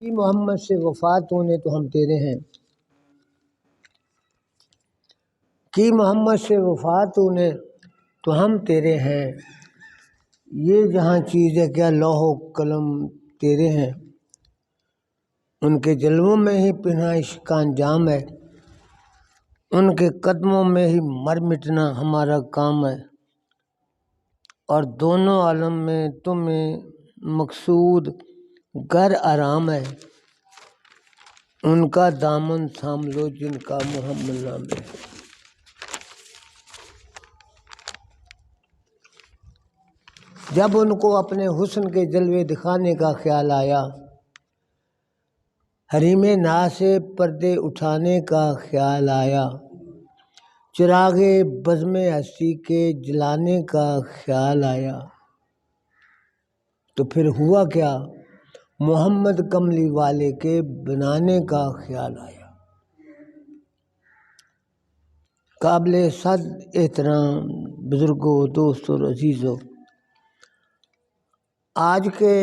کی محمد سے وفات ہونے تو ہم تیرے ہیں، کی محمد سے وفات ہونے تو ہم تیرے ہیں، یہ جہاں چیز ہے کیا لوح و قلم تیرے ہیں، ان کے جلووں میں ہی پنہا عشق کا انجام ہے، ان کے قدموں میں ہی مر مٹنا ہمارا کام ہے، اور دونوں عالم میں تمہیں مقصود گر آرام ہے، ان کا دامن تھام لو جن کا محمد نام ہے۔ جب ان کو اپنے حسن کے جلوے دکھانے کا خیال آیا، حریم ناز سے پردے اٹھانے کا خیال آیا، چراغ بزم ہستی کے جلانے کا خیال آیا، تو پھر ہوا کیا، محمد کملی والے کے بنانے کا خیال آیا۔ قابل صد احترام بزرگوں، دوستوں اور عزیزوں، آج کے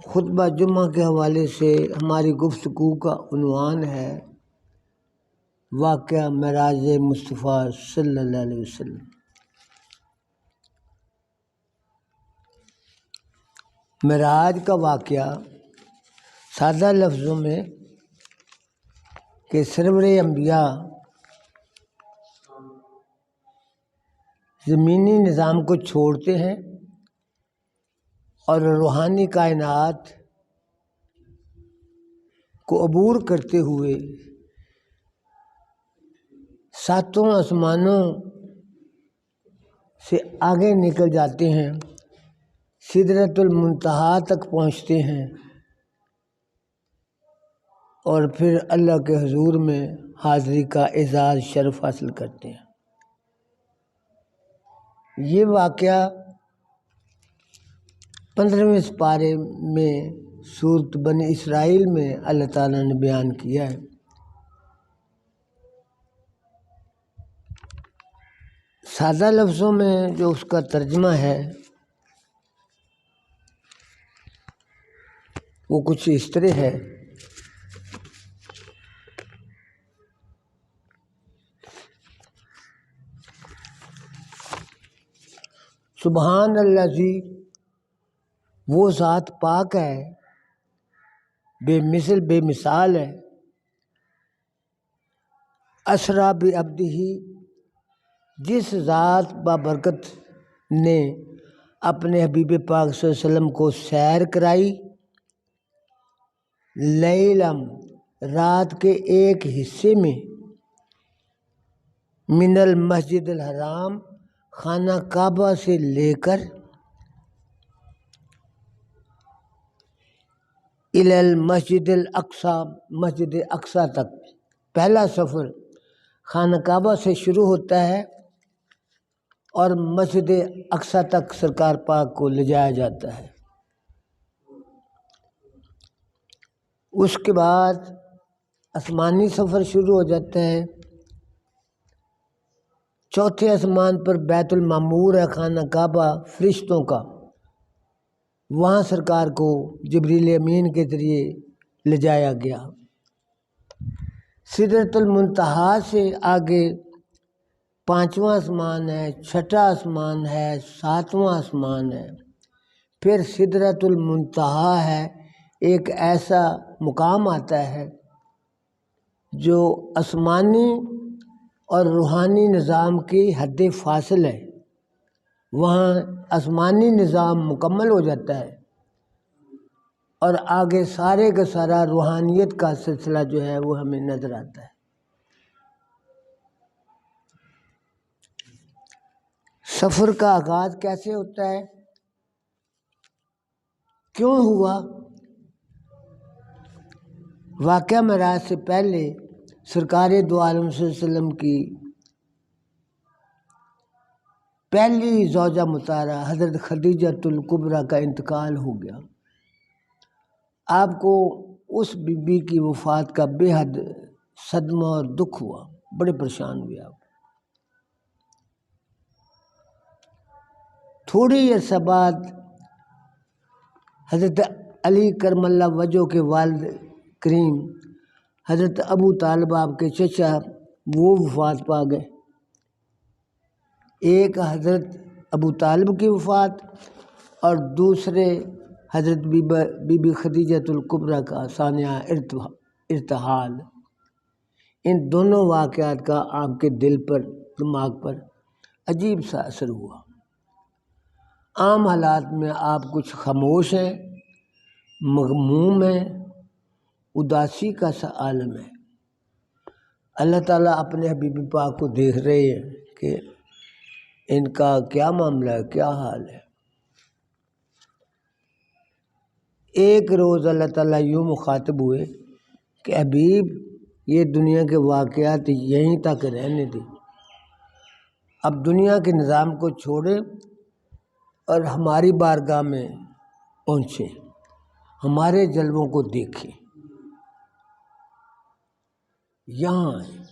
خطبہ جمعہ کے حوالے سے ہماری گفتگو کا عنوان ہے واقعہ معراج مصطفیٰ صلی اللہ علیہ وسلم۔ معراج کا واقعہ سادہ لفظوں میں کہ سرور انبیاء زمینی نظام کو چھوڑتے ہیں اور روحانی کائنات کو عبور کرتے ہوئے ساتوں آسمانوں سے آگے نکل جاتے ہیں، سدرۃ المنتہا تک پہنچتے ہیں اور پھر اللہ کے حضور میں حاضری کا اعزاز شرف حاصل کرتے ہیں۔ یہ واقعہ 15ویں سپارے میں سورۃ بنی اسرائیل میں اللہ تعالیٰ نے بیان کیا ہے۔ سادہ لفظوں میں جو اس کا ترجمہ ہے وہ کچھ اس طرح ہے، سبحان الذی، وہ ذات پاک ہے، بے مثل بے مثال ہے، اسریٰ بعبدہ، جس ذات بابرکت نے اپنے حبیب پاک صلی اللہ علیہ وسلم کو سیر کرائی، لیلاً، رات کے ایک حصے میں، من المسجد الحرام، خانہ کعبہ سے لے کر، الی المسجد الاقصیٰ، مسجد اقصیٰ تک۔ پہلا سفر خانہ کعبہ سے شروع ہوتا ہے اور مسجد اقصیٰ تک سرکار پاک کو لے جایا جاتا ہے۔ اس کے بعد آسمانی سفر شروع ہو جاتا ہے، چوتھے آسمان پر بیت المعمور ہے، خانہ کعبہ فرشتوں کا، وہاں سرکار کو جبریل امین کے ذریعے لے جایا گیا۔ سدرۃ المنتہا سے آگے 5واں آسمان ہے، 6واں آسمان ہے، 7واں آسمان ہے، پھر سدرۃ المنتہا ہے، ایک ایسا مقام آتا ہے جو آسمانی اور روحانی نظام کی حد فاصل ہے، وہاں آسمانی نظام مکمل ہو جاتا ہے اور آگے سارے کا سارا روحانیت کا سلسلہ جو ہے وہ ہمیں نظر آتا ہے۔ سفر کا آغاز کیسے ہوتا ہے، کیوں ہوا؟ واقعہ معراج سے پہلے سرکار دو عالم صلی اللہ علیہ وسلم کی پہلی زوجہ مطہرہ حضرت خدیجۃ الکبریٰ کا انتقال ہو گیا۔ آپ کو اس بی بی کی وفات کا بے حد صدمہ اور دکھ ہوا، بڑے پریشان ہوئے آپ۔ تھوڑی عرصہ بعد حضرت علی کرم اللہ وجہ کے والد کریم حضرت ابو طالب آپ کے چچا وہ وفات پا گئے۔ ایک حضرت ابو طالب کی وفات اور دوسرے حضرت بی بی خدیجۃ الکبریٰ کا ثانیہ ارتحال۔ ان دونوں واقعات کا آپ کے دل پر، دماغ پر عجیب سا اثر ہوا۔ عام حالات میں آپ کچھ خاموش ہیں، مغموم ہیں، اداسی کا سا عالم ہے۔ اللہ تعالیٰ اپنے حبیب پاک کو دیکھ رہے ہیں کہ ان کا کیا معاملہ ہے، کیا حال ہے۔ ایک روز اللہ تعالیٰ یوں مخاطب ہوئے کہ حبیب یہ دنیا کے واقعات یہیں تک رہنے دیں، اب دنیا کے نظام کو چھوڑیں اور ہماری بارگاہ میں پہنچیں، ہمارے جلووں کو دیکھیں، یہاں آئیں۔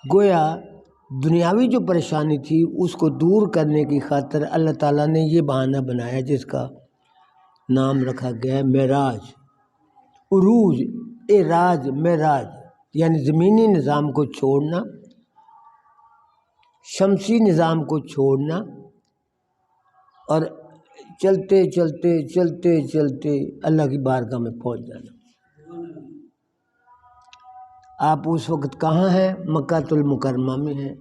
گویا دنیاوی جو پریشانی تھی اس کو دور کرنے کی خاطر اللہ تعالیٰ نے یہ بہانہ بنایا جس کا نام رکھا گیا ہے معراج، عروج، اعراج، معراج، یعنی زمینی نظام کو چھوڑنا، شمسی نظام کو چھوڑنا اور چلتے چلتے چلتے چلتے اللہ کی بارگاہ میں پہنچ جانا۔ آپ اس وقت کہاں ہیں؟ مکہ المکرمہ میں ہیں۔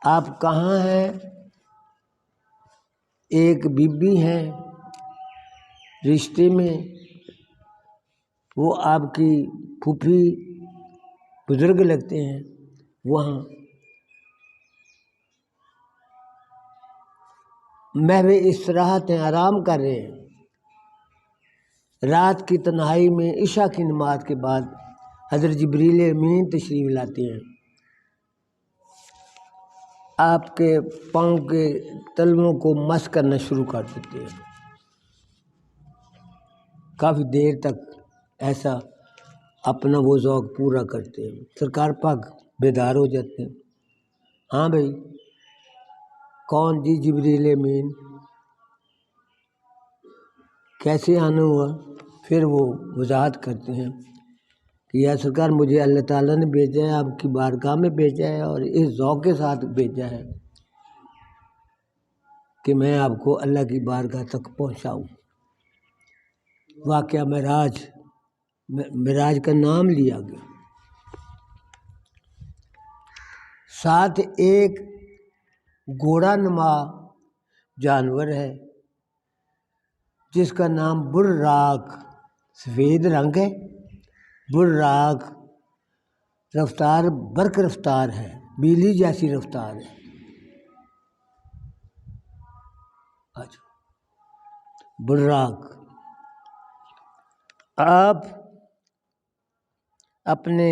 آپ کہاں ہیں؟ ایک بی بی ہیں رشتے میں، وہ آپ کی پھوپھی بزرگ لگتے ہیں، وہاں محو استراحت ہیں، آرام کر رہے ہیں۔ رات کی تنہائی میں عشاء کی نماز کے بعد حضرت جبریل امین تشریف لاتے ہیں، آپ کے پاؤں کے تلووں کو مس کرنا شروع کر دیتے ہیں۔ کافی دیر تک ایسا اپنا وہ ذوق پورا کرتے ہیں۔ سرکار پاک بیدار ہو جاتے ہیں، ہاں بھائی کون؟ جی جبریل امین، کیسے آنا ہوا؟ پھر وہ وضاحت کرتے ہیں کہ یا سرکار مجھے اللہ تعالیٰ نے بھیجا ہے، آپ کی بارگاہ میں بھیجا ہے اور اس ذوق کے ساتھ بھیجا ہے کہ میں آپ کو اللہ کی بارگاہ تک پہنچاؤں۔ واقعہ معراج کا نام لیا گیا۔ ساتھ ایک گھوڑا نما جانور ہے جس کا نام براق، سفید رنگ ہے، براق، رفتار برق رفتار ہے، بجلی جیسی رفتار ہے۔ براق، آپ اپنے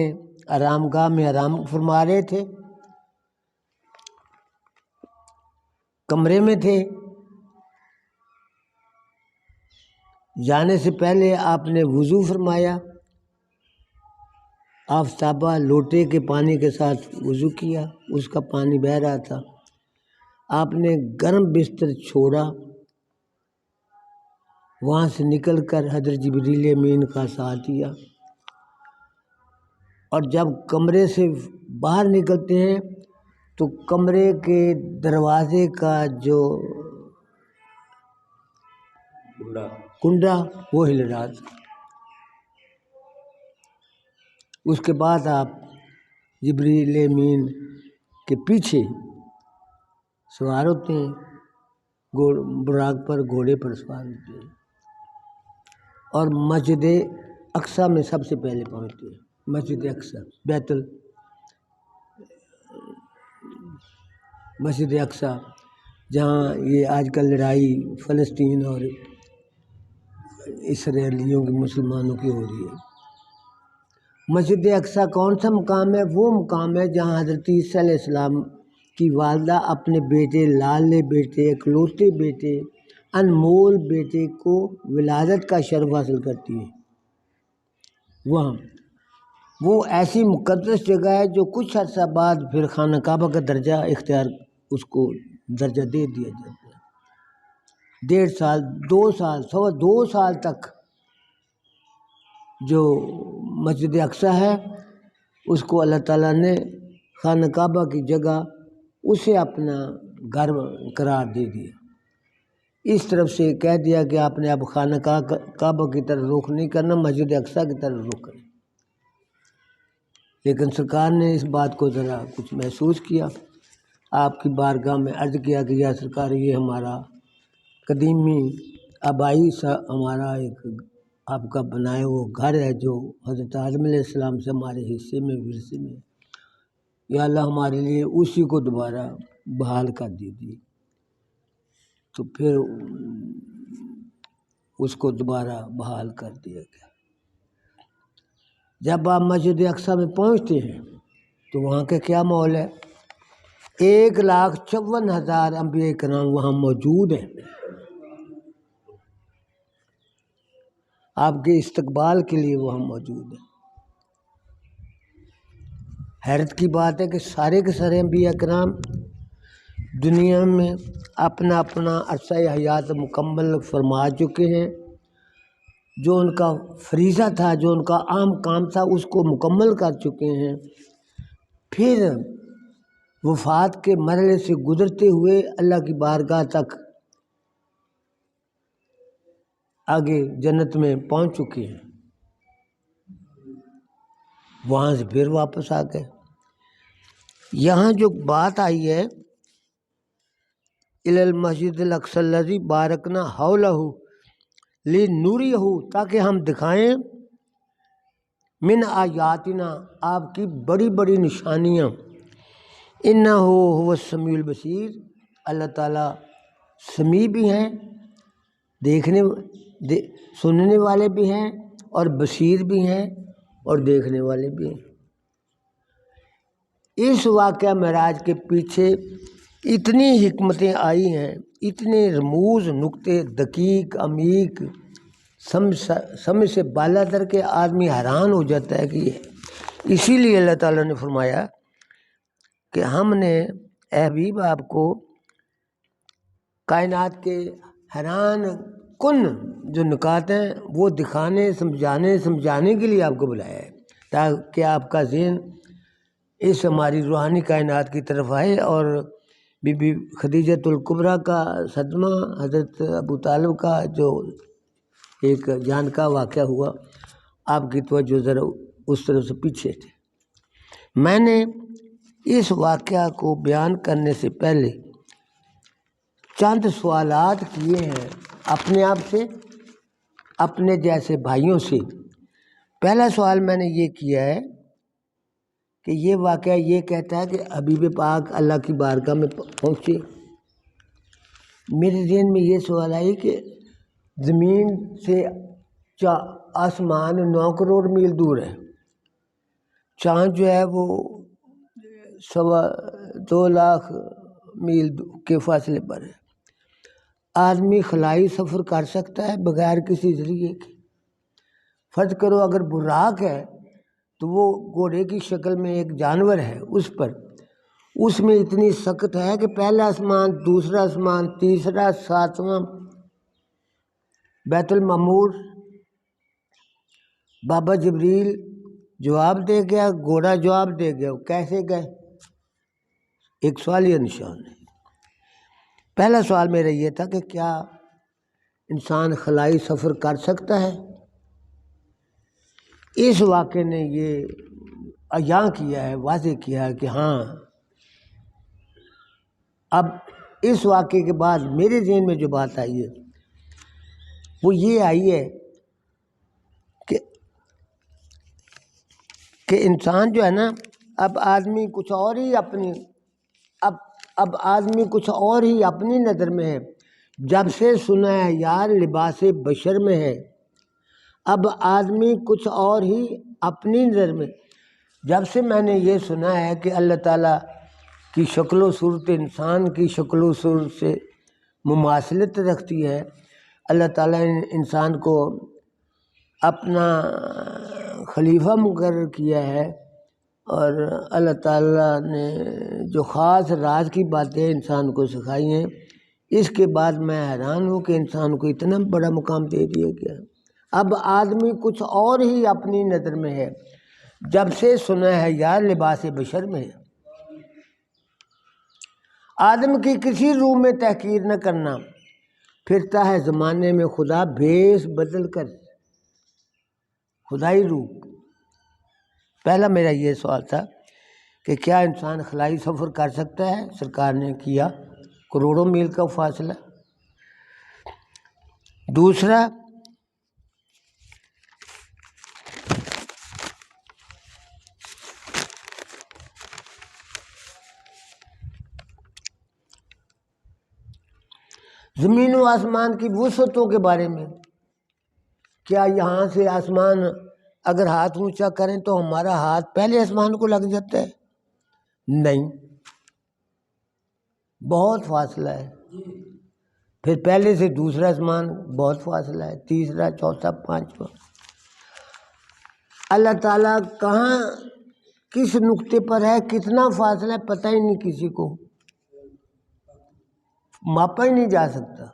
آرام گاہ میں آرام فرما رہے تھے، کمرے میں تھے، جانے سے پہلے آپ نے وضو فرمایا، آفتابہ لوٹے کے پانی کے ساتھ وضو کیا، اس کا پانی بہہ رہا تھا، آپ نے گرم بستر چھوڑا، وہاں سے نکل کر حضرت جبریل امین کا ساتھ دیا، اور جب کمرے سے باہر نکلتے ہیں تو کمرے کے دروازے کا جو کنڈا وہ ہل رہا تھا۔ اس کے بعد آپ جبریل امین کے پیچھے سوار ہوتے ہیں، براق پر، گھوڑے پر سوار ہوتے ہیں، اور مسجد اقصیٰ میں سب سے پہلے پہنچتے ہیں۔ مسجد اقصیٰ، مسجد اقصیٰ جہاں یہ آج کل لڑائی فلسطین اور اسرائیلیوں کی، مسلمانوں کی ہو رہی ہے۔ مسجد اقصیٰ کون سا مقام ہے؟ وہ مقام ہے جہاں حضرت عیسیٰ علیہ السلام کی والدہ اپنے بیٹے، لاڈلے بیٹے، اکلوتے بیٹے، انمول بیٹے کو ولادت کا شرف حاصل کرتی ہے۔ وہاں وہ ایسی مقدس جگہ ہے جو کچھ عرصہ بعد پھر خانہ کعبہ کا درجہ اختیار، اس کو درجہ دے دیا جاتا ہے۔ 1.5 سال 2 سال 2 سال تک جو مسجد اقصی ہے اس کو اللہ تعالیٰ نے خانہ کعبہ کی جگہ اسے اپنا گھر قرار دے دیا. اس طرف سے کہہ دیا کہ آپ نے اب خانہ کعبہ کی طرف رخ نہیں کرنا، مسجد اقصی کی طرف رخ کرنا. لیکن سرکار نے اس بات کو ذرا کچھ محسوس کیا، آپ کی بارگاہ میں عرض کیا کہ یا سرکار یہ ہمارا قدیمی آبائی سا ہمارا ایک آپ کا بنایا وہ گھر ہے جو حضرت آدم علیہ السلام سے ہمارے حصے میں ورثے میں، یا اللہ ہمارے لیے اسی کو دوبارہ بحال کر دیجیے. تو پھر اس کو دوبارہ بحال کر دیا گیا. جب آپ مسجد اقصی میں پہنچتے ہیں تو وہاں کا کیا ماحول ہے؟ 1,54,000 انبیاء کرام وہاں موجود ہیں. آپ کے استقبال کے لیے وہاں موجود ہیں. حیرت کی بات ہے کہ سارے کے سارے انبیاء کرام دنیا میں اپنا اپنا عرصہ حیات مکمل فرما چکے ہیں. جو ان کا فریضہ تھا، جو ان کا عام کام تھا، اس کو مکمل کر چکے ہیں. پھر وفات کے مرحلے سے گزرتے ہوئے اللہ کی بارگاہ تک آگے جنت میں پہنچ چکے ہیں. وہاں سے پھر واپس آ گئے. یہاں جو بات آئی ہے الی المسجد الاقصی الذی بارکنا حولہ لنریہ، تاکہ ہم دکھائیں من آیاتنا آپ کی بڑی بڑی نشانیاں. انہ هو السمیع البصیر، اللہ تعالیٰ سمیع بھی ہیں، سننے والے بھی ہیں، اور بصیر بھی ہیں، اور دیکھنے والے بھی ہیں. اس واقعہ معراج کے پیچھے اتنی حکمتیں آئی ہیں، اتنے رموز نکتے دقیق عمیق سمجھ سے بالا تر کے آدمی حیران ہو جاتا ہے کہ یہ. اسی لیے اللہ تعالیٰ نے فرمایا کہ ہم نے اے حبیب آپ کو کائنات کے حیران کن جو نکات ہیں وہ دکھانے سمجھانے کے لیے آپ کو بلایا ہے، تاکہ آپ کا ذہن اس ہماری روحانی کائنات کی طرف آئے. اور بی بی خدیجۃ الکبریٰ کا صدمہ، حضرت ابو طالب کا جو ایک جان کا واقعہ ہوا، آپ کی توجہ ذرا اس طرف سے پیچھے تھے. میں نے اس واقعہ کو بیان کرنے سے پہلے چند سوالات کیے ہیں اپنے آپ سے، اپنے جیسے بھائیوں سے. پہلا سوال میں نے یہ کیا ہے کہ یہ واقعہ یہ کہتا ہے کہ حبیب پاک اللہ کی بارگاہ میں پہنچے. میرے ذہن میں یہ سوال آئی کہ زمین سے آسمان 9 کروڑ میل دور ہے، چاند جو ہے وہ 2 لاکھ میل کے فاصلے پر ہے. آدمی خلائی سفر کر سکتا ہے بغیر کسی ذریعے کے؟ فرض کرو اگر براق ہے تو وہ گھوڑے کی شکل میں ایک جانور ہے، اس میں اتنی سخت ہے کہ پہلا آسمان، دوسرا آسمان، تیسرا، 7واں، بیت المعمور. بابا جبریل جواب دے گیا، گھوڑا جواب دے گیا، کیسے گئے؟ ایک سوالیہ نشان ہے. پہلا سوال میرا یہ تھا کہ کیا انسان خلائی سفر کر سکتا ہے؟ اس واقعے نے یہ عیاں کیا ہے، واضح کیا ہے کہ ہاں. اب اس واقعے کے بعد میرے ذہن میں جو بات آئی ہے وہ یہ آئی ہے کہ انسان جو ہے نا، اب آدمی کچھ اور ہی اپنی نظر میں ہے. جب سے سنا ہے یار لباس بشر میں ہے، اب آدمی کچھ اور ہی اپنی نظر میں. جب سے میں نے یہ سنا ہے کہ اللہ تعالیٰ کی شکل و صورت انسان کی شکل و صورت سے مماثلت رکھتی ہے، اللہ تعالیٰ نے انسان کو اپنا خلیفہ مقرر کیا ہے، اور اللہ تعالیٰ نے جو خاص راز کی باتیں انسان کو سکھائی ہیں، اس کے بعد میں حیران ہوں کہ انسان کو اتنا بڑا مقام دے دیا گیا۔ اب آدمی کچھ اور ہی اپنی نظر میں ہے، جب سے سنا ہے یار لباس بشر میں ہے۔ آدم کی کسی روح میں تحقیر نہ کرنا، پھرتا ہے زمانے میں خدا بھیس بدل کر خدائی روح۔ پہلا میرا یہ سوال تھا کہ کیا انسان خلائی سفر کر سکتا ہے؟ سرکار نے کیا کروڑوں میل کا فاصلہ۔ دوسرا، زمین و آسمان کی وسعتوں کے بارے میں، کیا یہاں سے آسمان اگر ہاتھ اونچا کریں تو ہمارا ہاتھ پہلے آسمان کو لگ جاتا ہے؟ نہیں، بہت فاصلہ ہے۔ پھر پہلے سے دوسرا آسمان بہت فاصلہ ہے، تیسرا، چوتھا، پانچواں۔ اللہ تعالیٰ کہاں کس نقطے پر ہے، کتنا فاصلہ ہے، پتہ ہی نہیں کسی کو، ماپا ہی نہیں جا سکتا۔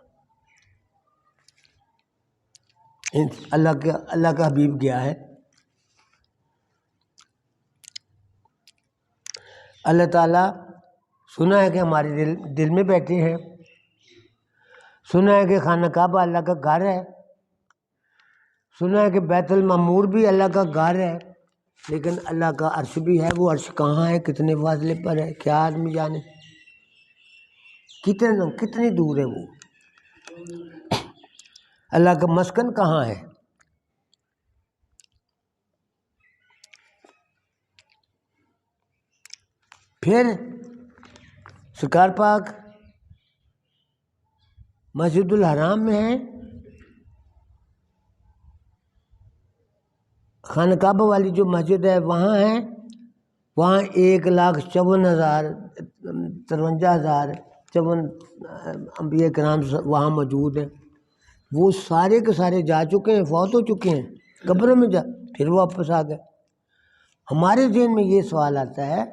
اللہ کا حبیب گیا ہے، اللہ تعالیٰ سنا ہے کہ ہمارے دل میں بیٹھے ہیں، سنا ہے کہ خانہ کعبہ اللہ کا گھر ہے، سنا ہے کہ بیت المعمور بھی اللہ کا گھر ہے، لیکن اللہ کا عرش بھی ہے۔ وہ عرش کہاں ہے، کتنے فاصلے پر ہے، کیا آدمی جانے، کتنی دور ہے وہ۔ اللہ کا مسکن کہاں ہے؟ پھر سرکار پاک مسجد الحرام میں ہیں، خانہ کعبہ والی جو مسجد ہے وہاں ہیں، وہاں 1,53,53 انبیاء کرام وہاں موجود ہیں۔ وہ سارے کے سارے جا چکے ہیں، فوت ہو چکے ہیں، قبروں میں پھر واپس آ گئے۔ ہمارے ذہن میں یہ سوال آتا ہے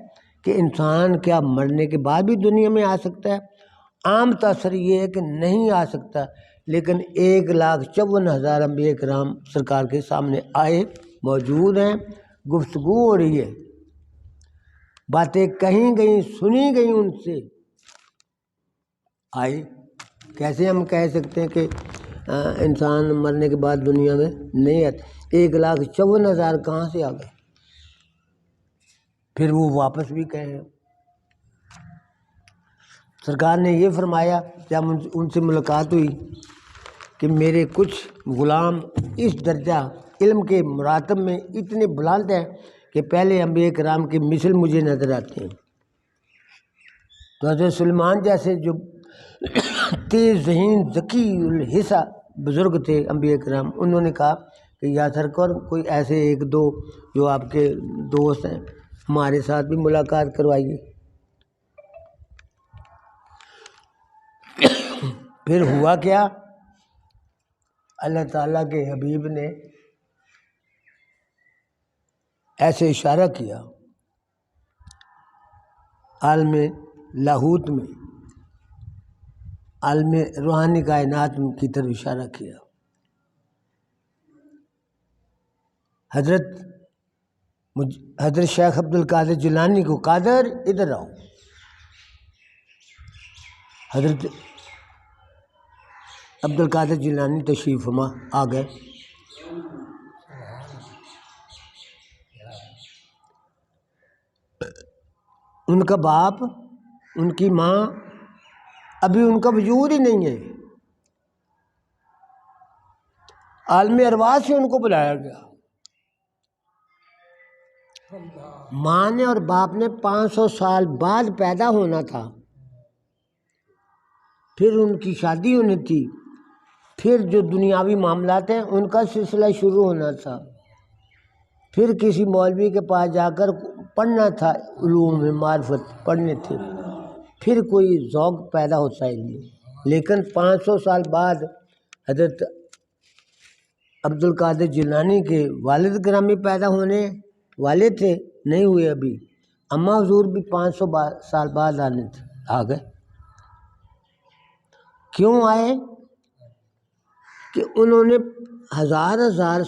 کہ انسان کیا مرنے کے بعد بھی دنیا میں آ سکتا ہے؟ عام تاثر یہ ہے کہ نہیں آ سکتا، لیکن 1,54,000 انبیاء کرام سرکار کے سامنے آئے، موجود ہیں، گفتگو ہو رہی ہے، باتیں کہیں گئیں، سنی گئیں، ان سے آئے۔ کیسے ہم کہہ سکتے ہیں کہ انسان مرنے کے بعد دنیا میں نہیں آتا؟ 1,54,000 کہاں سے آ گئے؟ پھر وہ واپس بھی کہے ہیں۔ سرکار نے یہ فرمایا جب ان سے ملاقات ہوئی کہ میرے کچھ غلام اس درجہ علم کے مراتب میں اتنے بلند ہیں کہ پہلے انبیاء کرام کی مثل مجھے نظر آتے ہیں۔ تو حضرت سلیمان جیسے جو تیز ذہین ذکی الحصہ بزرگ تھے انبیاء کرام، انہوں نے کہا کہ یا سرکار کوئی ایسے 1-2 جو آپ کے دوست ہیں ہمارے ساتھ بھی ملاقات کروائیے۔ پھر ہوا کیا؟ اللہ تعالیٰ کے حبیب نے ایسے اشارہ کیا عالم لاہوت میں، عالم روحانی کائنات کی طرف اشارہ کیا۔ حضرت شیخ عبد القادر جیلانی کو، قادر ادھر آؤ، حضرت عبد القادر جیلانی تشریف فرما آ گئے۔ ان کا باپ، ان کی ماں، ابھی ان کا وجود ہی نہیں ہے، عالم ارواح سے ان کو بلایا گیا۔ ماں نے اور باپ نے 500 سال بعد پیدا ہونا تھا، پھر ان کی شادی ہونی تھی، پھر جو دنیاوی معاملات ہیں ان کا سلسلہ شروع ہونا تھا، پھر کسی مولوی کے پاس جا کر پڑھنا تھا، علوم معرفت پڑھنے تھے، پھر کوئی ذوق پیدا ہوتا ہے علم۔ لیکن 500 سال بعد حضرت عبد القادر جیلانی کے والد گرامی پیدا ہونے والے تھے، نہیں ہوئے ابھی۔ اماں حضور بھی 500 سال بعد آ گئے۔ کیوں آئے کہ انہوں نے ہزار ہزار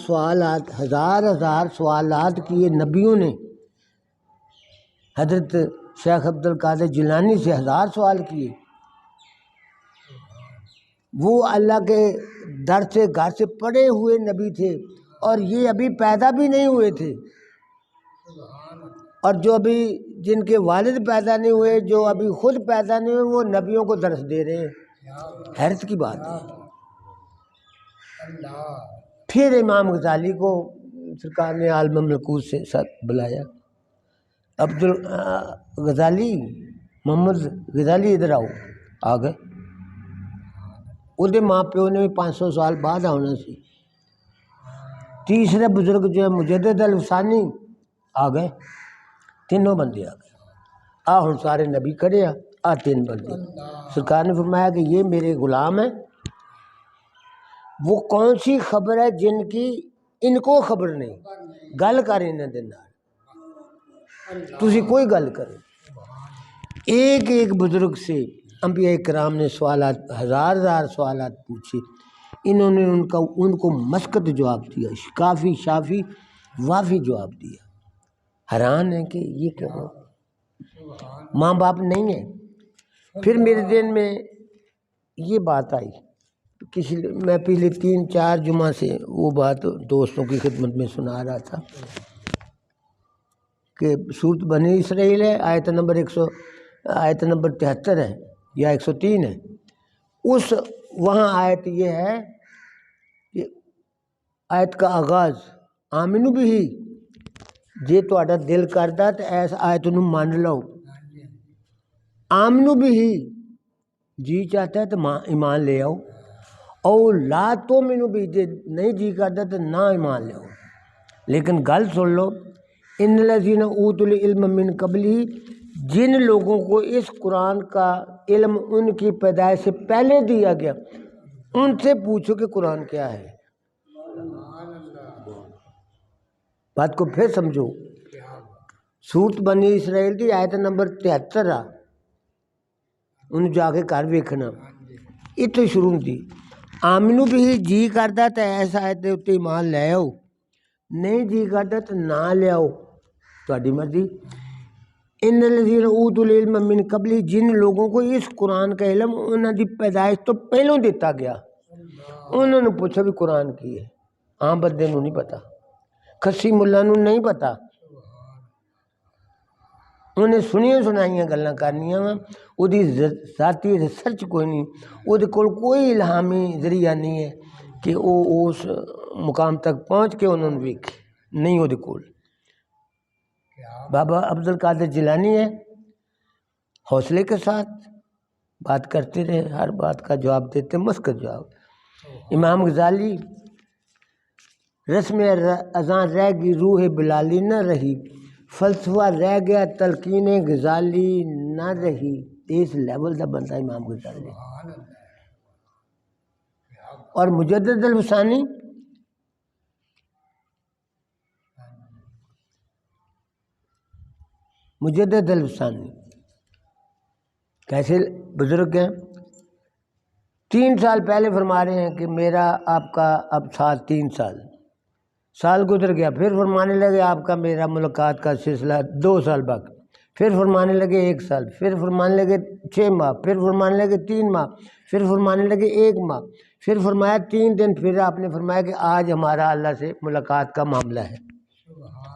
سوالات کیے نبیوں نے. حضرت شیخ عبد القادر جیلانی سے 1000 سوال کیے. وہ اللہ کے در سے گھر سے پڑے ہوئے نبی تھے اور یہ ابھی پیدا بھی نہیں ہوئے تھے. اور جو ابھی جن کے والد پیدا نہیں ہوئے، جو ابھی خود پیدا نہیں ہوئے، وہ نبیوں کو درس دے رہے ہیں. حیرت کی بات ہے. پھر امام غزالی کو سرکار نے عالم ملکوت سے ساتھ بلایا. غزالی محمد غزالی ادھر آؤ. آ گئے. وہ ماں پیو نے بھی 500 سال بعد آنا سی. تیسرے بزرگ جو ہے مجدد الفسانی آ گئے. تینوں بندے آ گئے. ہن سارے نبی کھڑے آ 3 بندے. سرکار نے فرمایا کہ یہ میرے غلام ہیں. وہ کون سی خبر ہے جن کی ان کو خبر نہیں؟ گل کر انہاں دے نال. تسی کوئی گل کرو. ایک ایک بزرگ سے انبیاء کرام نے سوالات، ہزار سوالات پوچھے. انہوں نے ان کو مسکت جواب دیا، کافی شافی وافی جواب دیا. حیران ہے کہ یہ کیا ہو؟ ماں باپ نہیں ہے. پھر میرے ذہن میں یہ بات آئی، میں پچھلے 3-4 جمعہ سے وہ بات دوستوں کی خدمت میں سنا رہا تھا کہ سورۃ بنی اسرائیل ہے، آیت نمبر 73 ہے یا 103 ہے. وہاں آیت یہ ہے کہ آیت کا آغاز آمنو بھی جے تہاڈا دل کردا تے ایس آیت نو مان لو. آمنو بھی جی چاہتا ہے تو ایمان لے آؤ. او لا تو مینو بھی جے نہیں جی کرتا تو نہ ایمان لے آؤ. لیکن گل سن لو، ان الذین اوتوا العلم من قبلہ، جن لوگوں کو اس قرآن کا علم ان کی پیدائش سے پہلے دیا گیا، ان سے پوچھو کہ قرآن کیا ہے. بات کو پھر سمجھو. سورۃ بنی اسرائیل کی آیت نمبر 73 آ، انہوں جا کے گھر ویکھنا. اتوں شروع دی آمنو بھی جی کردا تو ایس آیت دے اتنے ایمان لے آؤ، نہیں جی کردا تو نہ لے آؤ، تہاڈی مرضی. ان الذین اوتوا العلم من قبل، جن لوگوں کو اس قرآن کا علم انہوں دی پیدائش تو پہلوں دیتا گیا. انہوں نے پوچھا بھی قرآن کی ہے. عام بندے نوں نہیں پتا، کسی ملا نوں نہیں پتا. انہیں سنیاں سنائیاں گلاں کرنیاں وا، وہ ذاتی ریسرچ کوئی نہیں، وہ کوئی الہامی ذریعہ نہیں ہے کہ وہ اس مقام تک پہنچ کے انہوں نے ویکھی نہیں. وہ کول بابا عبد القادر جیلانی ہے، حوصلے کے ساتھ بات کرتے رہے، ہر بات کا جواب دیتے، مسکت جواب. امام غزالی رسم اذاں رہ گئی، روح بلالی نہ رہی، فلسفہ رہ گیا، تلقین غزالی نہ رہی. اس لیول کا بندہ امام غزالی. اور مجدد الفسانی کیسے بزرگ ہیں؟ 3 سال پہلے فرما رہے ہیں کہ میرا آپ کا اب ساتھ 3 سال گزر گیا. پھر فرمانے لگے آپ کا میرا ملاقات کا سلسلہ 2 سال بعد. پھر فرمانے لگے 1 سال، پھر فرمانے لگے 6 ماہ، پھر فرمانے لگے 3 ماہ، پھر فرمانے لگے 1 ماہ، پھر فرمایا 3 دن. پھر آپ نے فرمایا کہ آج ہمارا اللہ سے ملاقات کا معاملہ ہے.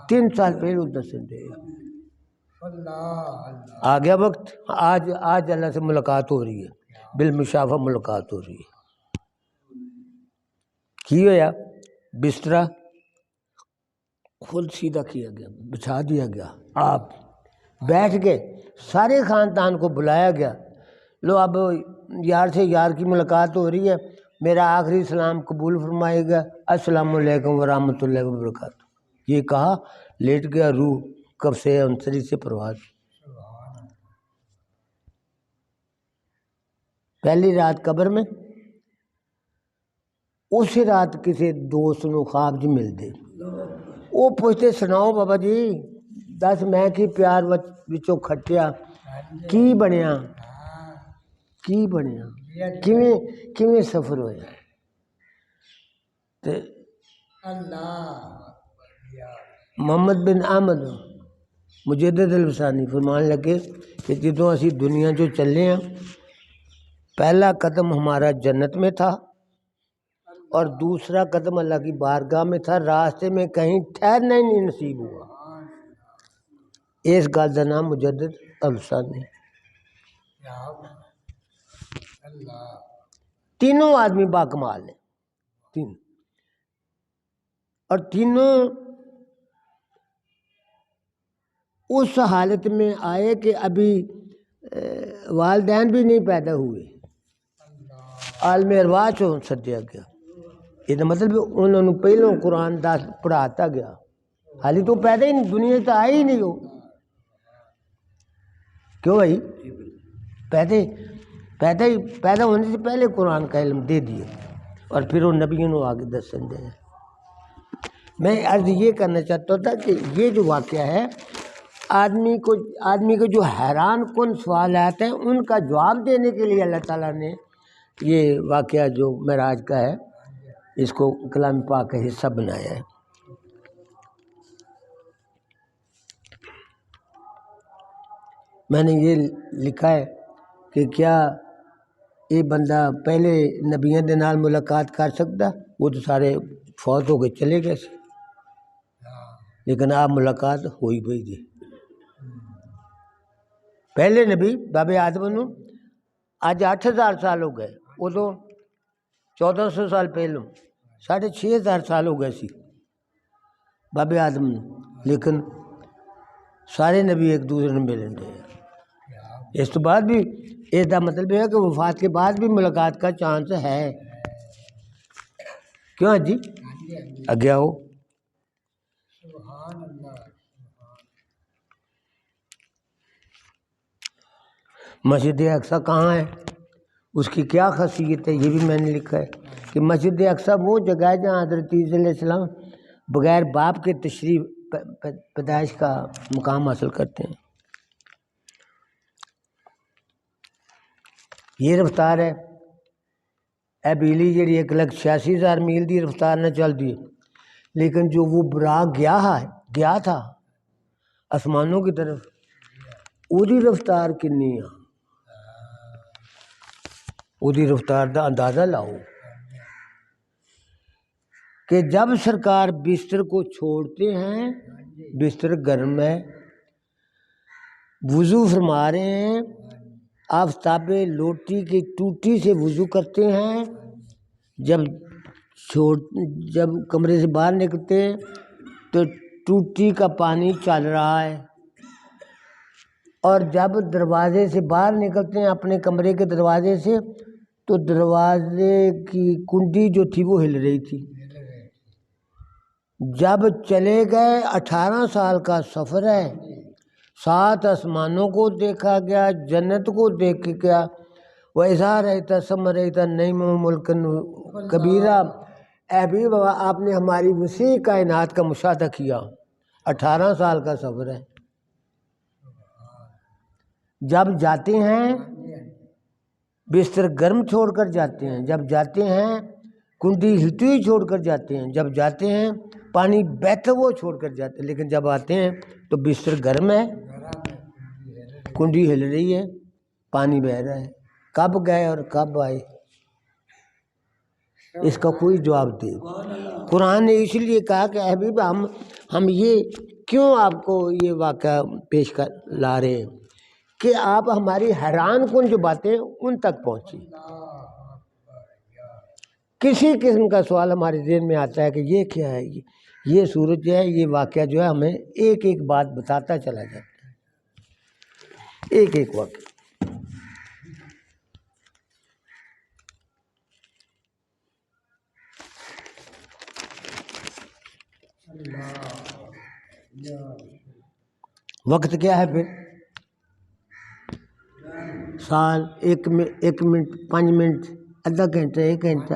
3 سال پھر ادھر سے دے آ گیا وقت. آج اللہ سے ملاقات ہو رہی ہے، بالمشافہ ملاقات ہو رہی ہے. کی ہویا؟ بسترا خود سیدھا کیا گیا، بچھا دیا گیا، آپ بیٹھ گئے. سارے خاندان کو بلایا گیا. لو اب یار سے یار کی ملاقات ہو رہی ہے، میرا آخری سلام قبول فرمائے گا، السلام علیکم ورحمۃ اللہ وبرکاتہ. یہ کہا لیٹ گیا، روح کب سے انصری سے پرواز. پہلی رات قبر میں، اسی رات کسی دوست نو خواب جی ملتے. وہ پوچھتے سناؤ بابا جی، دس میں کی پیار وچوں کھٹیا، کی بنیا. ਕਿਵੇਂ ਸਫਰ ਹੋਇਆ ਤੇ ਮੁਹੰਮਦ ਬਿਨ ਅਹਿਮਦ ਮੁਜੱਦਿਦ ਅਲ-ਵਸਾਨੀ ਫਰਮਾਨ لگے کہ جدوں اسی دنیا جو چلے ہیں پہلا قدم ہمارا جنت میں تھا اور دوسرا قدم اللہ کی بارگاہ میں تھا، راستے میں کہیں ٹھہرنا ہی نہیں نصیب ہوا۔ اس گل کا نام مجدد ال-وثانی۔ تینوں آدمی باکمال ہیں، تین، اور تینوں اس حالت میں آئے کہ ابھی والدین بھی نہیں پیدا ہوئے، عالم ارواح چوں سدیا گیا۔ یہ مطلب انہوں نے پہلوں قرآن پڑھاتا گیا، حالی تو پیدا ہی نہیں، دنیا تو آئے ہی نہیں ہو۔ کیوں بھائی؟ پیدا ہونے سے پہلے قرآن کا علم دے دیا اور پھر وہ نبیوں نے آگے دسن دے۔ میں عرض یہ کرنا چاہتا تھا کہ یہ جو واقعہ ہے آدمی کو جو حیران کن سوالات ہیں ان کا جواب دینے کے لیے اللہ تعالیٰ نے یہ واقعہ جو معراج کا ہے اس کو کلام پاک کا حصہ بنایا ہے۔ میں نے یہ لکھا ہے کہ کیا یہ بندہ پہلے نبیوں کے نال ملاقات کر سکتا؟ وہ تو سارے فوت ہو کے چلے گئے سی، لیکن آپ ملاقات ہوئی پئی جی۔ پہلے نبی بابے آدم نو اج 8000 سال ہو گئے، ادو 1400 سال پہلوں 6500 سال ہو گئے سی بابے آدم نو، لیکن سارے نبی ایک دوسرے نے ملن دے۔ اس تو بعد بھی اس کا مطلب یہ ہے کہ وفات کے بعد بھی ملاقات کا چانس ہے۔ کیوں جی؟ اگے آؤ۔ مسجد اقصی کہاں ہے؟ اس کی کیا خاصیت ہے؟ یہ بھی میں نے لکھا ہے کہ مسجد اقصی وہ جگہ ہے جہاں حضرت عیسیٰ علیہ السلام بغیر باپ کے تشریف پیدائش کا مقام حاصل کرتے ہیں۔ یہ رفتار ہے اے بجلی جیڑی 1,86,000 میل دی رفتار نہ چل دی، لیکن جو وہ براق گیا تھا آسمانوں کی طرف، وہی رفتار کنی ہے؟ وہی رفتار دا اندازہ لاؤ کہ جب سرکار بستر کو چھوڑتے ہیں، بستر گرم ہے، وضو فرما رہے ہیں، آفتاب لوٹی کی ٹوٹی سے وضو کرتے ہیں، جب کمرے سے باہر نکلتے ہیں تو ٹوٹی کا پانی چل رہا ہے، اور جب دروازے سے باہر نکلتے ہیں اپنے کمرے کے دروازے سے تو دروازے کی کنڈی جو تھی وہ ہل رہی تھی۔ جب چلے گئے 18 سال کا سفر ہے، 7 آسمانوں کو دیکھا گیا، جنت کو دیکھ گیا، وَإِذَا رَأَيْتَ ثَمَّ رَأَيْتَ النَّعِيمَ وَمُلْكًا كَبِيرًا۔ اے بھی بابا آپ نے ہماری وسیع کائنات کا مشاہدہ کیا، 18 سال کا سفر ہے۔ جب جاتے ہیں بستر گرم چھوڑ کر جاتے ہیں، جب جاتے ہیں کنڈی ہلتی ہوئی چھوڑ کر جاتے ہیں، جب جاتے ہیں پانی بہتا ہوا چھوڑ کر جاتے ہیں، لیکن جب آتے ہیں تو بستر گرم ہے، کنڈی ہل رہی ہے، پانی بہہ رہا ہے۔ کب گئے اور کب آئے؟ اس کا کوئی جواب دے۔ قرآن نے اس لیے کہا کہ اے حبیب ہم یہ کیوں آپ کو یہ واقعہ پیش لا رہے ہیں کہ آپ ہماری حیران کن جو باتیں ان تک پہنچیں۔ کسی قسم کا سوال ہمارے ذہن میں آتا ہے کہ یہ کیا ہے، یہ صورت جو ہے، یہ واقعہ جو ہے ہمیں ایک ایک بات بتاتا چلا جاتا ہے، ایک ایک واقعہ۔ وقت کیا ہے پھر؟ سال، 1 منٹ، 5 منٹ، آدھا گھنٹہ، 1 گھنٹہ،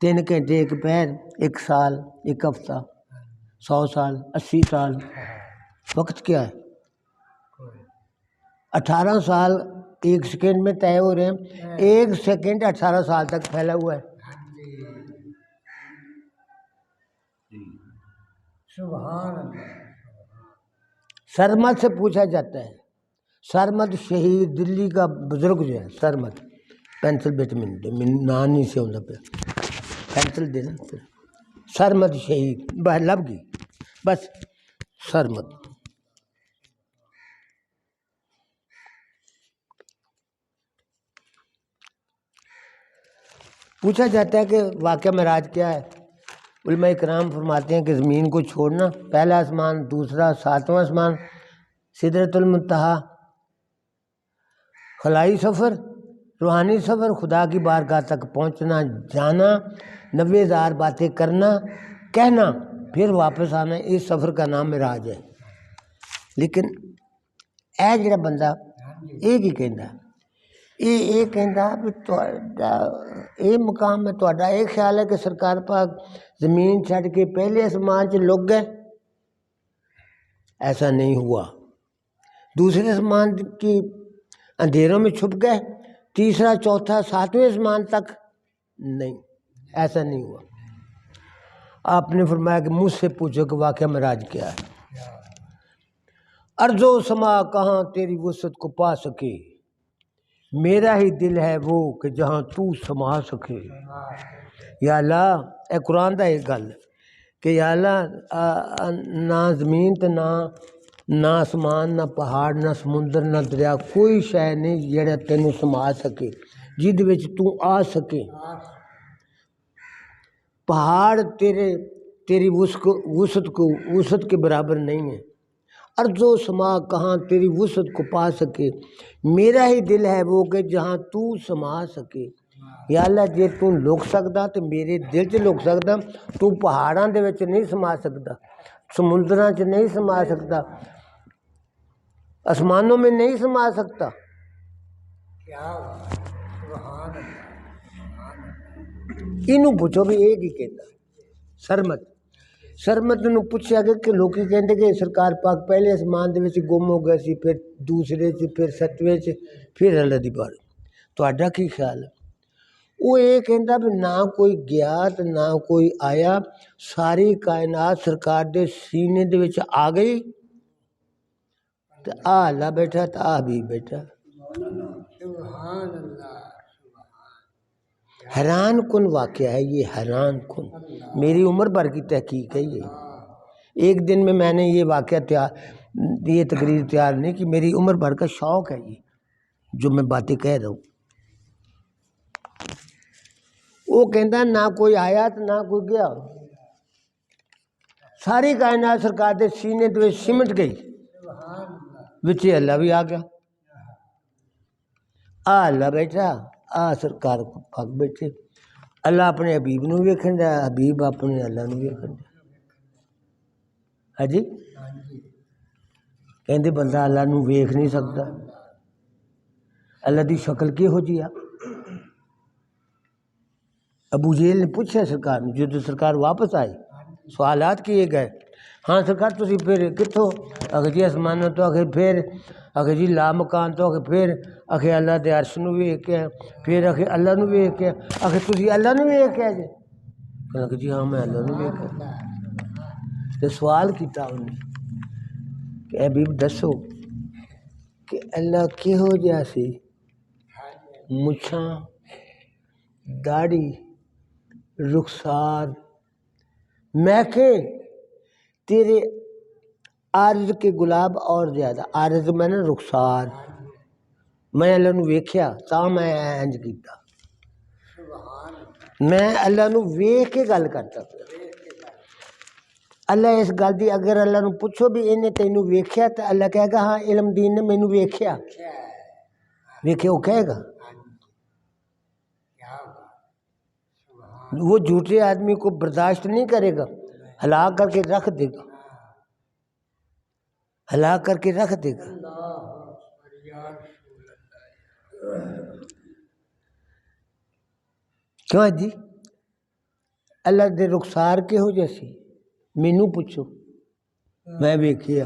3 گھنٹے، 1 پہر، 1 سال، 1 ہفتہ، 100 سال، 80 سال۔ وقت کیا ہے؟ 18 سال ایک سیکنڈ میں طے ہو رہے ہیں. ایک سیکنڈ 18 سال تک پھیلا ہوا ہے. سبحان اللہ. سرمد سے پوچھا جاتا ہے. سرمد شہید دلی کا بزرگ جو ہے سرمد. پینسل بیٹے میں نام نہیں سے ہوتا پہ پینسل دینا. سرمد شہید لب گئی بس. سرمد پوچھا جاتا ہے کہ واقعہ معراج کیا ہے. علماء کرام فرماتے ہیں کہ زمین کو چھوڑنا، پہلا آسمان، دوسرا، ساتواں آسمان، سدرۃ المنتہا، خلائی سفر، روحانی سفر، خدا کی بارگاہ تک پہنچنا، جانا، 90,000 باتیں کرنا، کہنا، پھر واپس آنا. اس سفر کا نام معراج ہے. لیکن اے جڑا بندہ یہ کی کہندا یہ کہندا بھی یہ مقام میں تہاڈا یہ خیال ہے کہ سرکار پاک زمین چھڈ کے پہلے آسمان چ لگ گئے. ایسا نہیں ہوا. دوسرے آسمان کی اندھیروں میں چھپ گئے. تیسرا، چوتھا، ساتویں آسمان تک نہیں، ایسا نہیں ہوا. آپ نے فرمایا کہ مجھ سے پوچھو کہ واقعہ معراج کیا ہے. ارض و سما کہاں تیری وسعت کو پا سکے، میرا ہی دل ہے وہ کہ جہاں تو سما سکے. یا اللہ، اے قرآن دا ایک گل کہ یا اللہ نہ زمین تے نہ آسمان، نہ پہاڑ، نہ سمندر، نہ دریا، کوئی شے نہیں جڑا تینوں سما سکے، جد وچ تو آ سکے. پہاڑ تیری وسعت کے برابر نہیں ہے. ارض و سما کہاں تیری وسعت کو پا سکے، میرا ہی دل ہے وہ کہ جہاں تو سما سکے. یا اللہ جے تو لک سکدا تے میرے دل چ لک سکدا. تو پہاڑاں دے وچ نہیں سما سکدا، سمندراں چ نہیں سما سکدا، آسمانوں میں نہیں سما سکتا. اینوں پوچھو بھی یہ کی کہندا. سرمد نو پوچھا گیا کہ لوکی کہندے کہ سرکار پاک پہلے آسمان دے وچ گم ہو گئے سی، پھر دوسرے چ، پھر ستویں چ، پھر اللہ دی بار. تہاڈا کی خیال ہے؟ وہ یہ کہندا بھی نہ کوئی گیا تے نہ کوئی آیا، ساری کائنات سرکار دے سینے دے وچ آ گئی تے آ اللہ بیٹھا تے آ بھی بیٹھا. سبحان اللہ. حیران کن واقعہ ہے یہ، حیران کن. میری عمر بھر کی تحقیق ہے یہ. ایک دن میں نے یہ واقعہ یہ تقریر تیار نہیں کی، میری عمر بھر کا شوق ہے یہ جو میں باتیں کہہ رہا ہوں. وہ کہندا نہ کوئی آیا تو نہ کوئی گیا، ساری کائنات سرکار دے سینے دے سمٹ گئی، وچ اللہ بھی آ گیا. آ اللہ بیٹھا، آ سرکار پاک بیٹھے. اللہ اپنے حبیب نو ویکھن دا، حبیب اپنے اللہ نو ویکھن دا. ہاں جی کہندے بندہ اللہ نو ویکھ نہیں سکتا. اللہ دی شکل کہو جی آ. ابو جہل نے پوچھا سرکار نے جدو سرکار واپس آئے، سوالات کیے گئے. ہاں سرکار تسی پھر کتوں؟ آخر جی آسمانوں تو. آخر پھر آخر جی لا مکان تو. آخر پھر آخر اللہ دے عرش نو ویکھ کے، پھر آخر اللہ نو ویکھ کے. آخر تسی اللہ نو ویکھ کے جی؟ کہ جی ہاں میں اللہ نو ویکھ کے. تو سوال کیتا انہیں کہ اے حبیب دسو کہ اللہ کہو جہا سی؟ مچھاں، داڑھی، رخسار، میکھے تیرے عارض کے گلاب اور زیادہ. عارض میں نے رخسار، میں اللہ نو ویکھیا تا میں انج کیتا. میں اللہ نو ویکھ کے گل کرتا پیا. اللہ اس گل دی اگر اللہ نو پوچھو بھی انہیں تینوں ویکھیا تو اللہ کہے گا ہاں علم دین نے مینوں ویکھیا. ویکھے وہ کہے گا. وہ جھوٹے آدمی کو برداشت نہیں کرے گا، ہلاک کر کے رکھ دے گا، ہلاک کر کے رکھ دے گا. کیوں جی اللہ دے رخسار کہو جیسی مینوں پوچھو، میں ویکھیا.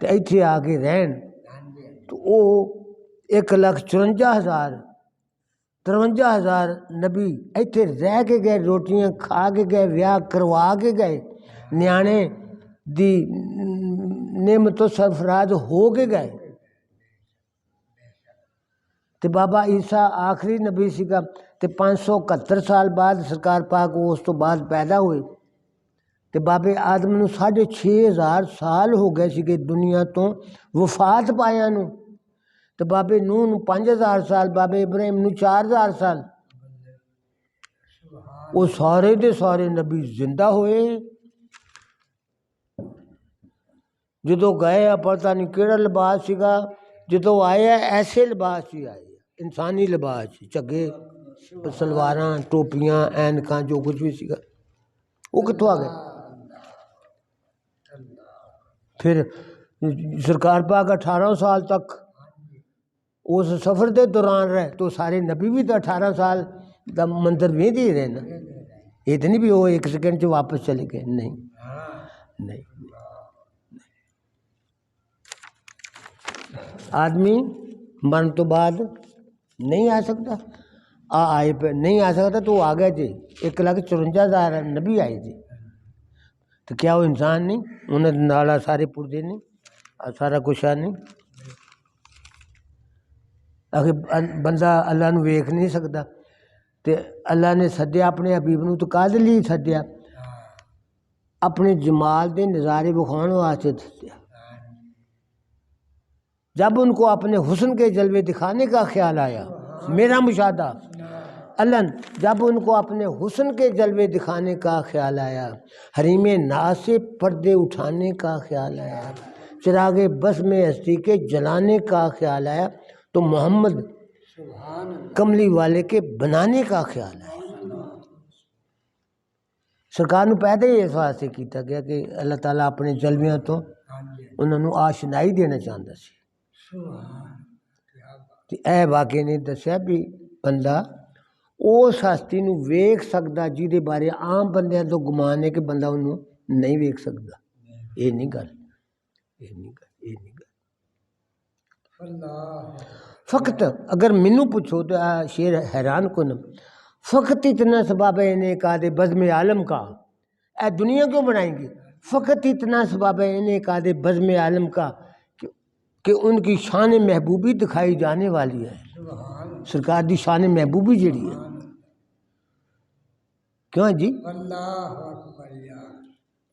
ਤੇ ਇੱਥੇ ਆ ਕੇ ਰਹਿਣ ਤੇ ਉਹ 1,54,000 ਨਬੀ ਇੱਥੇ ਰਹਿ ਕੇ ਗਏ, ਰੋਟੀਆਂ ਖਾ ਕੇ ਗਏ, ਵਿਆਹ ਕਰਵਾ ਕੇ ਗਏ, ਨਿਆਣੇ ਦੀ ਨਿੰਮ ਤੋਂ ਸਰਫਰਾਜ਼ ਹੋ ਕੇ ਗਏ। ਤੇ ਬਾਬਾ ਈਸਾ ਆਖਰੀ ਨਬੀ ਸੀਗਾ ਤੇ 571 ਸਾਲ ਬਾਅਦ ਸਰਕਾਰ ਪਾਕ ਉਸ ਤੋਂ ਬਾਅਦ ਪੈਦਾ ਹੋਏ। ਤੇ ਬਾਬੇ ਆਦਮ ਨੂੰ 6,500 ਸਾਲ ਹੋ ਗਏ ਸੀਗੇ ਦੁਨੀਆ ਤੋਂ ਵਫਾਤ ਪਾਇਆ ਨੂੰ। ਤੇ ਬਾਬੇ ਨੂਹ ਨੂੰ 5,000 ਸਾਲ, ਬਾਬੇ ਇਬਰਾਹਿਮ ਨੂੰ 4,000 ਸਾਲ। ਉਹ ਸਾਰੇ ਦੇ ਸਾਰੇ ਨਬੀ ਜ਼ਿੰਦਾ ਹੋਏ। ਜਦੋਂ ਗਏ ਆ ਪਤਾ ਨਹੀਂ ਕਿਹੜਾ ਲਿਬਾਸ ਸੀਗਾ, ਜਦੋਂ ਆਏ ਆ ਐਸੇ ਲਿਬਾਸ 'ਚ ਹੀ ਆਏ, ਇਨਸਾਨੀ ਲਿਬਾਸ 'ਚ, ਝੱਗੇ ਸਲਵਾਰਾਂ ਟੋਪੀਆਂ ਐਨਕਾਂ ਜੋ ਕੁਝ ਵੀ ਸੀਗਾ ਉਹ ਕਿੱਥੋਂ ਆ ਗਏ। ਫਿਰ ਸਰਕਾਰ ਪਾਕ 18 ਸਾਲ ਤੱਕ ਉਸ ਸਫ਼ਰ ਦੇ ਦੌਰਾਨ ਰਹੇ تو ਸਾਰੇ ਨਬੀ ਵੀ ਤਾਂ 18 ਸਾਲ ਦਾ ਮੰਦਰ ਵੇਂਦੇ ਹੀ ਰਹੇ ਨਾ। ਇਹ ਤਾਂ ਨਹੀਂ ਵੀ ਉਹ 1 ਸੈਕਿੰਡ 'ਚ ਵਾਪਸ ਚਲੇ ਗਏ, ਨਹੀਂ ਨਹੀਂ। ਆਦਮੀ ਮਰਨ ਤੋਂ ਬਾਅਦ ਨਹੀਂ ਆ ਸਕਦਾ, ਆਏ ਪہ نہیں آ سکتا تو وہ آ گیا جی 1,54,000 نبی آئے جی تو کیا وہ انسان نہیں، انہیں نالا سارے پردے نہیں، سارا کچھ نہیں۔ اگر بندہ اللہ نو ویکھ نہیں سکتا تو اللہ نے سدیا اپنے حبیب نو تو کہدے لیے سدیا، اپنے جمال دے نظارے بکھاؤن واسطے سدیا۔ جب ان کو اپنے حسن کے جلوے دکھانے کا خیال آیا، میرا مشاہدہ اللہ، جب ان کو اپنے حسن کے جلوے دکھانے کا خیال آیا، حریم ناز سے پردے اٹھانے کا خیال آیا، چراغ بس میں ہستی کے جلانے کا خیال آیا، تو محمد کملی والے کے بنانے کا خیال آیا۔ سرکار نو پیدا ہی اس واسطے کیتا گیا کہ اللہ تعالیٰ اپنے جلویاں تو انہوں نے آشنائی دینا چاہتا سی۔ اے واقعے نے دسیا بھی بندہ اس ہستی نو ویکھ سکدا جہدے بارے عام بندیاں تو گمان ہے کہ بندہ انہوں نہیں ویکھ سکدا۔ یہ نہیں گل، یہ نہیں گل، یہ نہیں گل۔ فقط اگر مینو پوچھو تو شیر حیران کن، فقط اتنا سبب ہے انہیں کا دے بزم عالم کا، اے دنیا کیوں بنائیں گے؟ فقط اتنا سبب ہے انہیں کا دے بزم عالم کا کہ ان کی شان محبوبی دکھائی جانے والی ہے۔ سرکار دی شان محبوبی جڑی ہے کیوں جی؟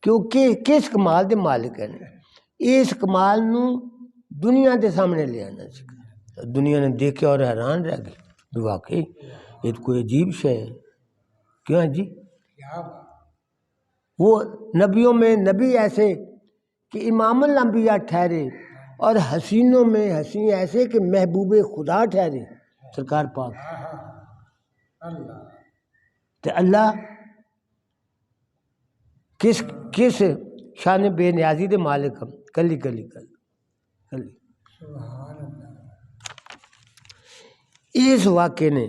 کیونکہ کس کمال دے مالک ہیں، اس کمال نو دنیا دے سامنے لے آنا سکھا۔ دنیا نے دیکھے اور حیران رہ گئی بھی واقعی یہ تو کوئی عجیب شے ہے۔ کیوں جی؟ وہ نبیوں میں نبی ایسے کہ امام الانبیاء ٹھہرے اور حسینوں میں حسین ایسے کہ محبوب خدا ٹھہرے سرکار پاک۔ تو اللہ کس شان بے نیازی دے مالک ہم کلی کلی کلی۔ اس واقعے نے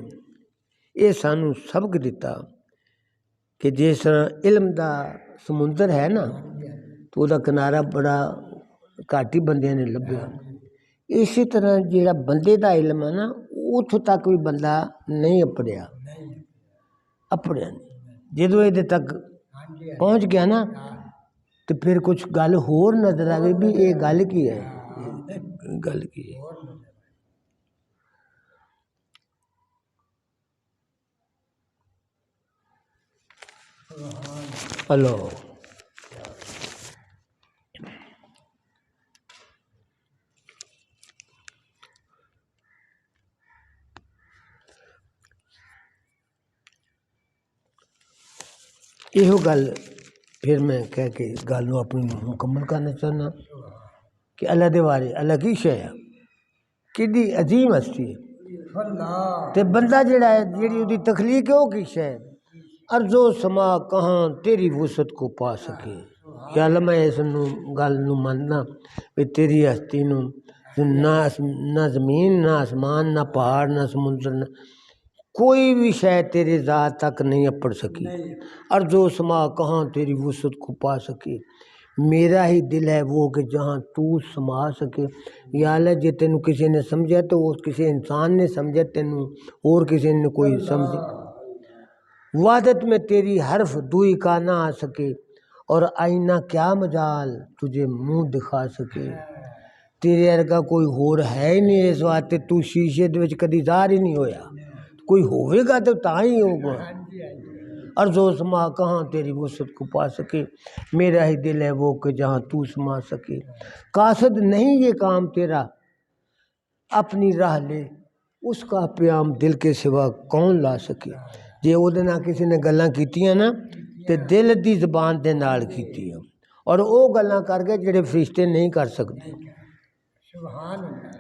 یہ سانو سبق دیتا کہ جس طرح علم دا سمندر ہے نا تو وہ کنارہ بڑا گھٹ ہی بندے نے لبھیا، اسی طرح جیڑا بندے دا علم ہے نا اتوں تک بھی بندہ نہیں اپڑیا نہیں۔ جدو یہ تک پہنچ گیا نا تو پھر کچھ گل ہور نظر آ گئی بھی یہ گل کی ہے، گل کی ہے۔ اللہ یہ گل پھر میں کہہ کے گل نو اپنی مکمل کرنا چاہنا کہ اللہ دے بارے اللہ کی شے ہے، کڈی عظیم ہستی ہے تے بندہ جڑا ہے جیڑی دی تخلیق ہے وہ کی شے ہے۔ ارض و سما کہاں تیری وسعت کو پا سکے، یا اللہ میں اس گل نو مننا بھی تیری ہستی نو نہ زمین نہ آسمان نہ پہاڑ نہ سمندر نہ کوئی بھی شے تیرے ذات تک نہیں اپڑ سکی۔ ارض و سما کہاں تیری وسعت کو پا سکے، میرا ہی دل ہے وہ کہ جہاں تو سما سکے. یا اللہ جے تینوں کسی نے سمجھا تو وہ کسی انسان نے سمجھا تینوں اور کسی نے کوئی سمجھے. وحدت میں تیری حرف دوئی کا نہ آ سکے اور آئینہ کیا مجال تجھے منہ دکھا سکے. تیرے ارگا کوئی ہور ہے ہی نہیں اس واسطے تو شیشے دے وچ کدی ظاہر ہی نہیں ہویا. کوئی ہوئے گا تو تاں ہی ہوگا. عرض و سما کہاں تیری وسعت کو پا سکے. میرا ہی دل ہے وہ کہ جہاں تو سما سکے. قاصد نہیں یہ کام تیرا اپنی راہ لے اس کا پیام دل کے سوا کون لا سکے. جے او دے نال کسی نے گلاں کیتیاں نا تے دل دی زبان دے نال کیتیاں اور او گلاں کر کے جڑے فرشتے نہیں کر سکتے. سبحان اللہ.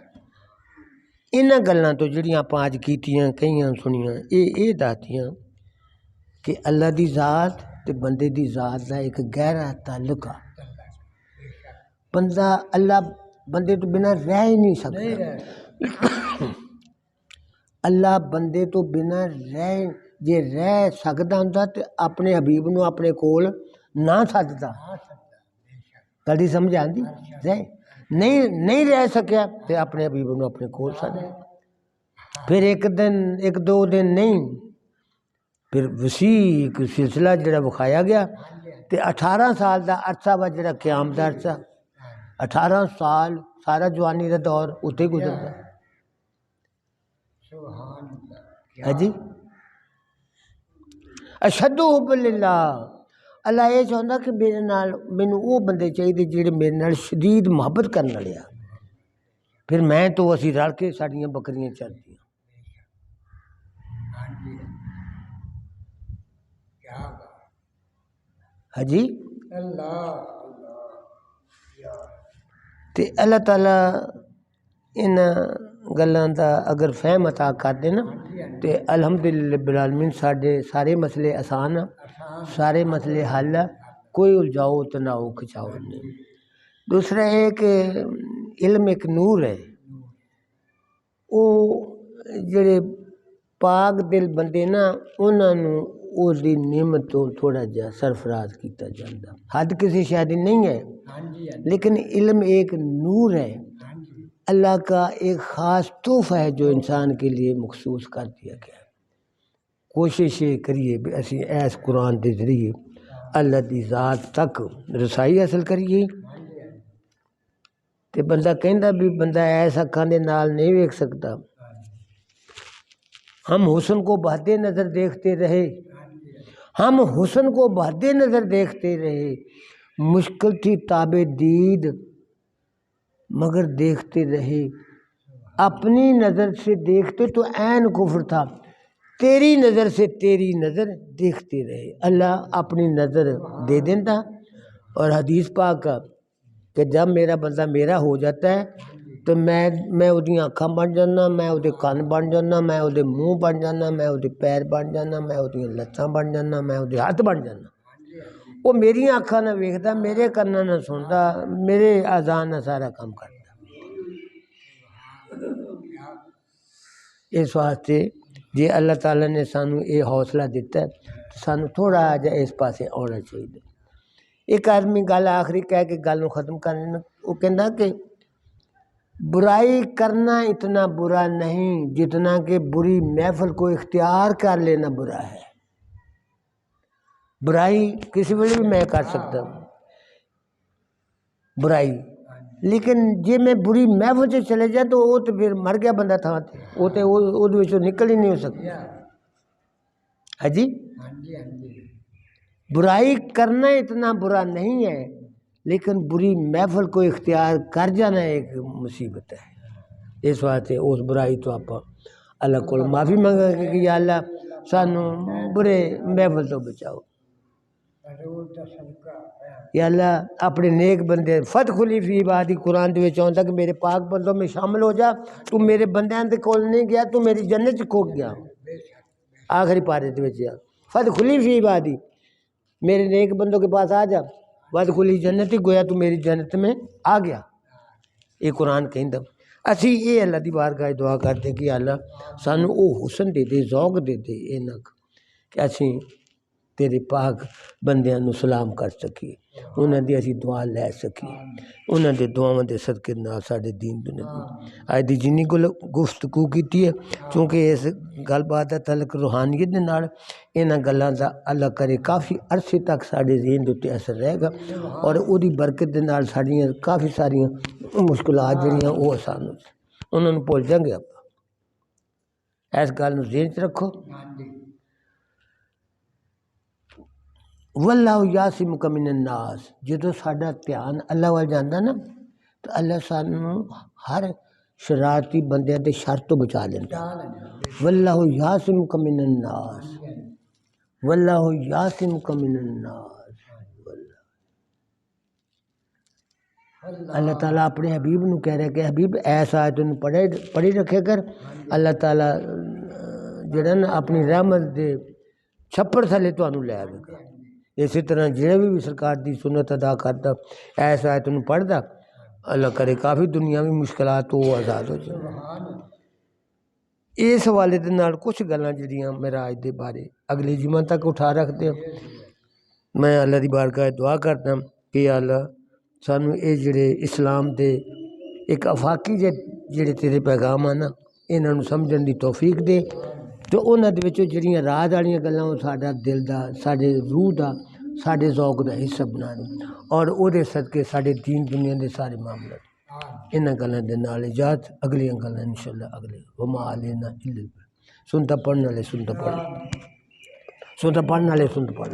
انہاں گلاں تو جڑیاں آپ اج کیتیاں کئیاں سنیاں اے داتیاں کہ اللہ دی ذات تے بندے دی ذات دا ایک گہرا تعلق ہے. بندہ اللہ بندے تو بنا رہ ہی نہیں سکتا. اللہ بندے تو بنا جے رہ سکدا ہوندا تے اپنے حبیب نو اپنے کول نہ سددا. کدی سمجھ آندی نہیں رہ سکیا تے اپنے حبیب نو اپنے کول سد. پھر ایک دو دن نہیں پھر وسیع ایک سلسلہ جڑا وکھایا گیا تے 18 سال دا عرصہ وا جڑا قیام دا عرصہ 18 سال سارا جوانی دا دور اتنے گزردا. سبحان اللہ. ہے جی. اشد حب للہ. اللہ یہ چاہتا کہ میرے نال مینوں وہ بندے چاہیے جڑے میرے نال شدید محبت کرنے والے آ. پھر میں تو اسی رل کے ساڈیاں بکریاں چلدیاں. ہاں جی. تے اللہ تعالیٰ ان گلاں دا اگر فہم عطا کر دے نا تے الحمدللہ رب العالمین سارے مسئلے آسان ہیں. سارے مسئلے حل ہے. کوئی الجھاؤ تو نہ ہو کھچاؤ نہیں. دوسرا ہے کہ علم ایک نور ہے. وہ جڑے پاک دل بندے نا انہاں نوں اس دی نعمت تو تھوڑا جہا سرفراز کیتا جاتا. حد کسی شاید نہیں ہے لیکن علم ایک نور ہے. اللہ کا ایک خاص تحفہ ہے جو انسان کے لیے مخصوص کر دیا گیا. کوشش یہ کریے بھی اسی ایس قرآن کے ذریعے اللہ دی ذات تک رسائی حاصل کریے. تے بندہ کہندا بھی بندہ ایس اکھاں دے نال نہیں ویکھ سکتا. ہم حسن کو بہتے نظر دیکھتے رہے. ہم حسن کو بہتے نظر دیکھتے رہے. مشکل تھی تاب دید مگر دیکھتے رہے. اپنی نظر سے دیکھتے تو عین کفر تھا. تیری نظر سے تیری نظر دیکھتے رہے. اللہ اپنی نظر دے دیتا. اور حدیث پاک کہ جب میرا بندہ میرا ہو جاتا ہے تو میں وہ اکھاں بن جانا, میں وہ کن بن جانا, میں وہ منہ بن جانا, میں وہ پیر بن جانا, میں وہ لتاں بن جانا, میں وہ ہاتھ بن جانا. وہ میری اکھاں نہ ویکھدا, میرے کنا نہ سندا, میرے اذان نہ سارا کام کرتا. اس واسطے جے اللہ تعالیٰ نے سانو یہ حوصلہ دیتا ہے تو سانو تھوڑا جا اس پاسے آنا چاہیے. ایک آدمی گل آخری کہہ کے گل نو ختم کرنا, وہ کہندا کہ برائی کرنا اتنا برا نہیں جتنا کہ بری محفل کو اختیار کر لینا برا ہے. برائی کسی ویلے بھی میں کر سکتا ہوں برائی, لیکن جے میں بری محفل سے چلے جائے تو وہ تو پھر مر گیا بندہ تھا, وہ تو نکل ہی نہیں ہو سکتا. ہاں جی. برائی کرنا اتنا برا نہیں ہے لیکن بری محفل کو اختیار کر جانا ایک مصیبت ہے. اس واسطے اس برائی تو آپ اللہ کو معافی مانگا کہ یا اللہ سانو برے محفل تو بچاؤ. یا اللہ اپنے نیک بندے فتح کھلی فی عبادی قرآن دے وچ آندا کہ میرے پاک بندوں میں شامل ہو جا. تو میرے بندیاں دے کول نہیں گیا, تو میری جنت چ کھو گیا. آخری پارے دے وچ فتح کھلی فی عبادی, میرے نیک بندوں کے پاس آ جا. فتح کھلی جنت ہی گویا تو میری جنت میں آ گیا. یہ قرآن کہندا. اسی یہ اللہ دی بارگاہ دعا کرتے کہ اللہ سانو او حسن دے دے, ذوق دے دے انک کہ اسی تیرے پاک بندیاں نو سلام کر سکیے، انہاں دی اسی دعا لے سکیے، انہاں دے دعاواں دے صدقے نال ساڈے دین دنیا اج دی جنی گفتگو کیتی ہے چونکہ اس گل بات دا تعلق روحانیت دے نال انہاں گلاں دا اللہ کرے کافی عرصے تک ساڈے ذہن دے اُتے اثر رہے گا اور اودی برکت دے نال ساڈیاں کافی ساریاں مشکلات جڑیاں وہ آسان ہو انہاں نوں بھول جاں گے آپ اس گل نوں ذہن چ رکھو واللہ یعصمک من الناس جدوں ساڈا دھیان اللہ وال جاندا نا تو اللہ سانوں ہر شرارتی بندیاں دے شر تو بچا لیندا واللہ یعصمک من الناس واللہ یعصمک من الناس اللہ تعالیٰ اپنے حبیب نو کہہ رہا ہے کہ حبیب ایسا آیت نو پڑھی رکھے کر اللہ تعالیٰ جڑا نا اپنی رحمت دے چھپڑ تھلے تانوں لے آوے گا اسی طرح جڑے بھی سرکار دی سنت ادا کرتا ایسا آیت نو پڑھدا اللہ کرے کافی دنیاوی مشکلات تو آزاد ہو جائے اس حوالے دے نال کچھ گلاں جڑیاں معراج دے بارے اگلے جمعہ تک اٹھا رکھتے ہیں میں اللہ دی بارگاہ دعا کردا کہ اللہ سانوں اے جڑے اسلام دے ایک افاقی جڑے تیرے پیغام آ نا انہاں نوں سمجھن دی توفیق دے تو انہاں دے وچوں جڑیاں راز والیاں گلاں وہ ساڈا دل دا ساڈے روح دا ساڈے ذوق دا حصہ بنا دے اور او دے صدقے ساڈے دین دنیا دے سارے معاملات انہاں گلاں دے نال اجازت اگلیاں گلاں انشاءاللہ اگلے وما علینا الا سنتا پڑھن والے سنتا پڑھ سنتا پڑھن والے سنتا پڑھ